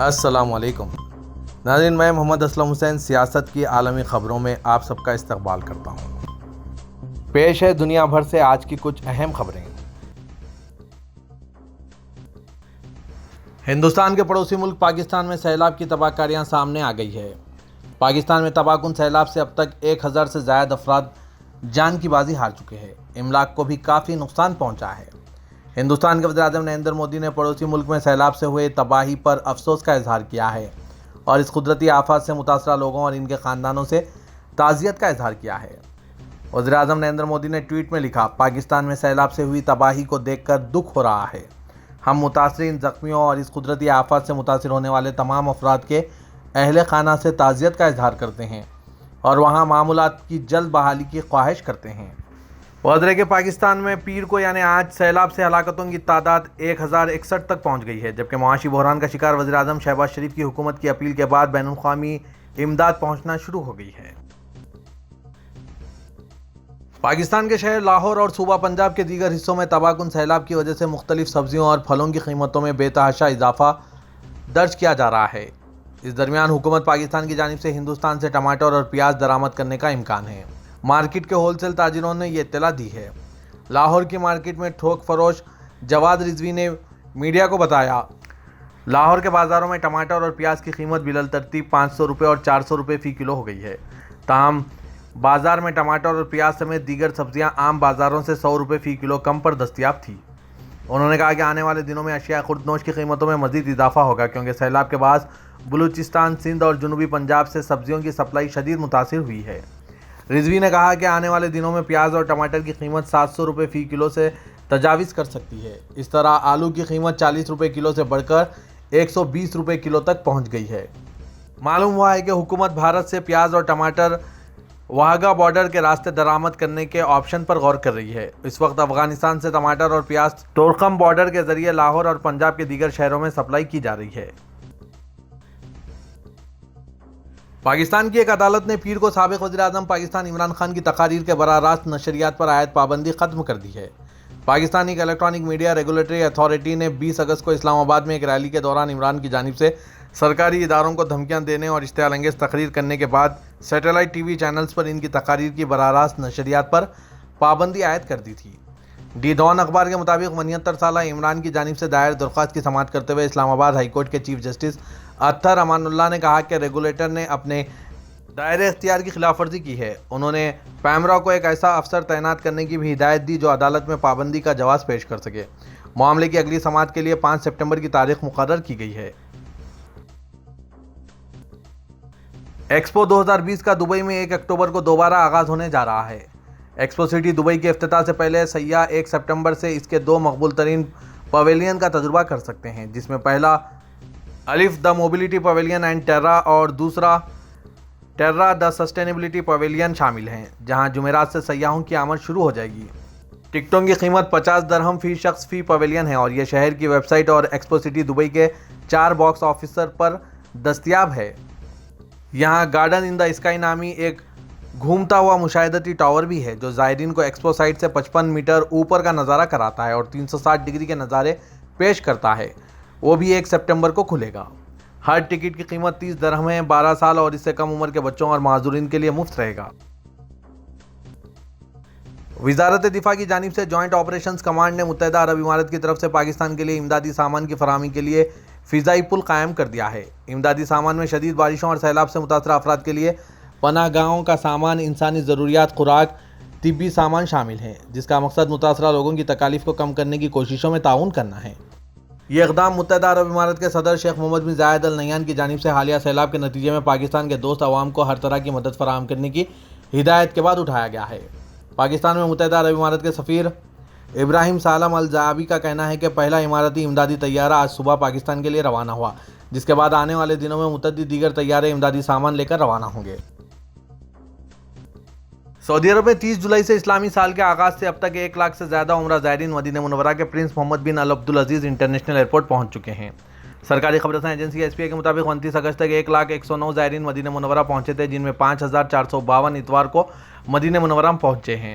السلام علیکم ناظرین، میں محمد اسلم حسین سیاست کی عالمی خبروں میں آپ سب کا استقبال کرتا ہوں۔ پیش ہے دنیا بھر سے آج کی کچھ اہم خبریں۔ ہندوستان کے پڑوسی ملک پاکستان میں سیلاب کی تباہ کاریاں سامنے آ گئی ہے۔ پاکستان میں تباہ کن سیلاب سے اب تک 1000 سے زائد افراد جان کی بازی ہار چکے ہیں۔ املاک کو بھی کافی نقصان پہنچا ہے۔ ہندوستان کے وزیراعظم نریندر مودی نے پڑوسی ملک میں سیلاب سے ہوئے تباہی پر افسوس کا اظہار کیا ہے اور اس قدرتی آفات سے متاثرہ لوگوں اور ان کے خاندانوں سے تعزیت کا اظہار کیا ہے۔ وزیراعظم نریندر مودی نے ٹویٹ میں لکھا، پاکستان میں سیلاب سے ہوئی تباہی کو دیکھ کر دکھ ہو رہا ہے۔ ہم متاثرین، زخمیوں اور اس قدرتی آفات سے متاثر ہونے والے تمام افراد کے اہل خانہ سے تعزیت کا اظہار کرتے ہیں اور وہاں معمولات کی جلد بحالی کی خواہش کرتے ہیں۔ وزرا کہ پاکستان میں پیر کو یعنی آج سیلاب سے ہلاکتوں کی تعداد 1061 تک پہنچ گئی ہے، جبکہ معاشی بحران کا شکار وزیراعظم شہباز شریف کی حکومت کی اپیل کے بعد بین الاقوامی امداد پہنچنا شروع ہو گئی ہے۔ پاکستان کے شہر لاہور اور صوبہ پنجاب کے دیگر حصوں میں تباہ کن سیلاب کی وجہ سے مختلف سبزیوں اور پھلوں کی قیمتوں میں بے تحاشا اضافہ درج کیا جا رہا ہے۔ اس درمیان حکومت پاکستان کی جانب سے ہندوستان سے ٹماٹر اور پیاز درآمد کرنے کا امکان ہے۔ مارکیٹ کے ہول سیل تاجروں نے یہ اطلاع دی ہے۔ لاہور کی مارکیٹ میں تھوک فروش جواد رضوی نے میڈیا کو بتایا، لاہور کے بازاروں میں ٹماٹر اور پیاز کی قیمت بالترتیب 500 روپے اور 400 روپے فی کلو ہو گئی ہے۔ تاہم بازار میں ٹماٹر اور پیاز سمیت دیگر سبزیاں عام بازاروں سے 100 روپے فی کلو کم پر دستیاب تھیں۔ انہوں نے کہا کہ آنے والے دنوں میں اشیاء خوردنوش کی قیمتوں میں مزید اضافہ ہوگا، کیونکہ سیلاب کے باعث بلوچستان، سندھ اور جنوبی پنجاب سے سبزیوں کی سپلائی شدید متاثر ہوئی ہے۔ رضوی نے کہا کہ آنے والے دنوں میں پیاز اور ٹماٹر کی قیمت 700 روپے فی کلو سے تجاوز کر سکتی ہے۔ اس طرح آلو کی قیمت 40 روپے کلو سے بڑھ کر 120 روپے کلو تک پہنچ گئی ہے۔ معلوم ہوا ہے کہ حکومت بھارت سے پیاز اور ٹماٹر واہگہ بارڈر کے راستے درآمد کرنے کے آپشن پر غور کر رہی ہے۔ اس وقت افغانستان سے ٹماٹر اور پیاز تورخم بارڈر کے ذریعے لاہور اور پنجاب کے دیگر شہروں میں سپلائی کی جا رہی ہے۔ پاکستان کی ایک عدالت نے پیر کو سابق وزیر اعظم پاکستان عمران خان کی تقاریر کے براہ راست نشریات پر عائد پابندی ختم کر دی ہے۔ Pakistani electronic media regulatory authority نے 20 اگست کو اسلام آباد میں ایک ریلی کے دوران عمران کی جانب سے سرکاری اداروں کو دھمکیاں دینے اور اشتعال انگیز تقریر کرنے کے بعد سیٹلائٹ ٹی وی چینلز پر ان کی تقاریر کی براہ راست نشریات پر پابندی عائد کر دی تھی۔ ڈی ڈان اخبار کے مطابق 79 سالہ عمران کی جانب سے دائر درخواست کی سماعت کرتے ہوئے اسلام آباد ہائی کورٹ کے چیف جسٹس اطہر امان اللہ نے کہا کہ ریگولیٹر نے اپنے دائرہ اختیار کی خلاف ورزی کی ہے۔ انہوں نے پیمرا کو ایک ایسا افسر تعینات کرنے کی بھی ہدایت دی جو عدالت میں پابندی کا جواز پیش کر سکے۔ معاملے کی اگلی سماعت کے لیے 5 سپٹمبر کی تاریخ مقرر کی گئی ہے۔ ایکسپو 2020 کا دبئی میں 1 اکتوبر کو دوبارہ آغاز ہونے جا رہا ہے۔ ایکسپو سٹی دبئی کے افتتاح سے پہلے سیاح 1 سپٹمبر سے اس کے 2 مقبول ترین پویلین کا تجربہ کر سکتے ہیں، جس میں پہلا الف the mobility pavilion and tera اور دوسرا ٹیرا دا سسٹینیبلٹی پویلین شامل ہیں، جہاں جمعرات سے سیاحوں کی آمد شروع ہو جائے گی۔ ٹکٹوں کی قیمت 50 درہم فی شخص فی پویلین ہے اور یہ شہر کی ویب سائٹ اور ایکسپو سٹی دبئی کے 4 باکس آفس پر دستیاب ہے۔ یہاں گارڈن ان دا اسکائی نامی ایک گھومتا ہوا مشاہدتی ٹاور بھی ہے، جو زائرین کو ایکسپو سائٹ سے 55 میٹر اوپر کا نظارہ کراتا ہے اور 360 ڈگری کے نظارے پیش کرتا ہے۔ وہ بھی 1 سپٹمبر کو کھلے گا۔ ہر ٹکٹ کی قیمت 30 درہم ہے۔ 12 سال اور اس سے کم عمر کے بچوں اور معذورین کے لیے مفت رہے گا۔ وزارت دفاع کی جانب سے جوائنٹ آپریشنز کمانڈ نے متحدہ عرب امارات کی طرف سے پاکستان کے لیے امدادی سامان کی فراہمی کے لیے فضائی پل قائم کر دیا ہے۔ امدادی سامان میں شدید بارشوں اور سیلاب سے متاثرہ افراد کے لیے پناہ گاہوں کا سامان، انسانی ضروریات، خوراک، طبی سامان شامل ہیں، جس کا مقصد متاثرہ لوگوں کی تکالیف کو کم کرنے کی کوششوں میں تعاون کرنا ہے۔ یہ اقدام متحدہ عرب امارات کے صدر شیخ محمد بن زاید ال نہیان کی جانب سے حالیہ سیلاب کے نتیجے میں پاکستان کے دوست عوام کو ہر طرح کی مدد فراہم کرنے کی ہدایت کے بعد اٹھایا گیا ہے۔ پاکستان میں متحدہ عرب امارات کے سفیر ابراہیم سالم الزعابی کا کہنا ہے کہ پہلا اماراتی امدادی طیارہ آج صبح پاکستان کے لیے روانہ ہوا، جس کے بعد آنے والے دنوں میں متعدد دیگر طیارے امدادی سامان لے کر روانہ ہوں گے۔ سعودی عرب میں 30 جولائی سے اسلامی سال کے آغاز سے اب تک 1 لاکھ سے زیادہ عمرہ زائرین مدینہ منورہ کے پرنس محمد بن عبدالعزیز انٹرنیشنل ایئرپورٹ پہنچ چکے ہیں۔ سرکاری خبر رساں ایجنسی ایس پی اے کے مطابق 29 اگست تک 1,01,09 زائرین مدینہ منورہ پہنچے تھے، جن میں 5,452 اتوار کو مدینہ منورہ پہنچے ہیں۔